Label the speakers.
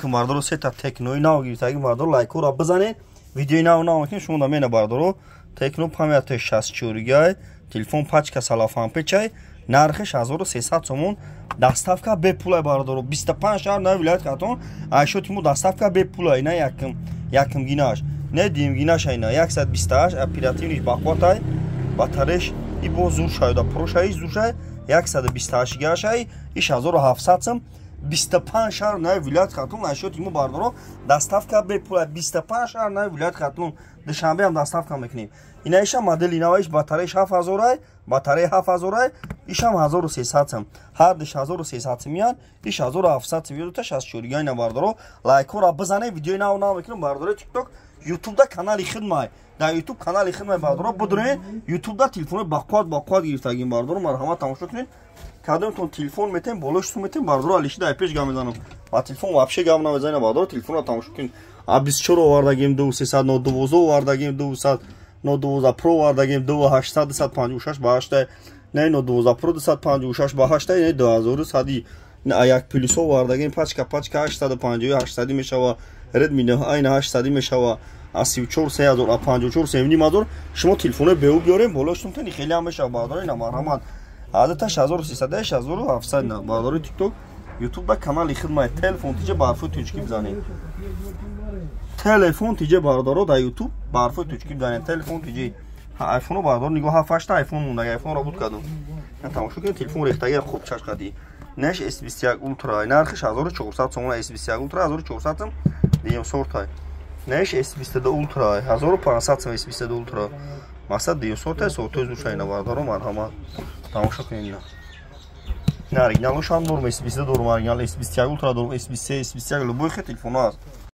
Speaker 1: که بردارو سه تا تکنوی ناو گرفتگی بردارو لایکو را بزنید ویدیو ناو میکنید شما دامین بردارو تکنو 564 تلفن پاچکا سلافان پچای نرخش 1300 сомон доставка бепулай бардоро 25 шаҳр на вилоят катон айшо тиму доставка бепулай на якм гинаш не дим гинаш айна 128 оперативниш бақватай батареш и бо зур шайда прошай зур шай 128 гашай иш 1700 сом 25 шаҳр на вилоят катон айшо тиму бардоро доставка бепулай 25 шаҳр на вилоят катон душанбе ҳам доставка мекунем ина иша модели наваиш батареяш 7000 ай батарея 7000 ай ишам 1300 сом ҳар диш 1300 сом ян иш 1700 сом юта 64 ай на бардоро лайкора бизане видео нав мекунем бардоро тикток ютуб да канали хидмай да ютуб канали хидмай бардоро будуне ютуб да телефони бақват гирифтагим бардоро марҳамат тамошо кунед кадомтон телефон метем болош сум метем бардоро алиши да пеш гам мезанам ба телефон вообще гам намезанам бардоро телефонро тамошо кунед а 24 овардагим 2300 12 овардагим 200 12 про вардагим 2800 256 ба 8 не 12 про 256 ба 8 не 2100 аяк плюсо вардагим пачка 850 800 мешава Redmi айна 800 мешава 34 3054 7000 шумо телефоне беу биёрем болоштун тани хеле ҳам мешава бардори на марҳамат адаташ 1300 1700 на бардори TikTok YouTube да канали хидмат телефон тиҷа барфу тучки бизанед телефон тиҷа бардоро да YouTube барфу тучки бизанед телефон тиҷа iPhone бардор нигоҳ 7 iPhone мундаги iPhone ро буд кадом тамошо кунед телефон рехтаги хуб чашқади неш S21 Ultra нархиш 1400 сом S21 Ultra 1400 сом дигам сортай неш S22 Ultra 1500 сом S22 Ultra масад дигам сортай сортой зушайна бардоро марҳамат тамошо кунед на оригиналош ҳам дорум S22 дорум оригинал S21 Ultra дорум S23 S21 любой хел телефон аст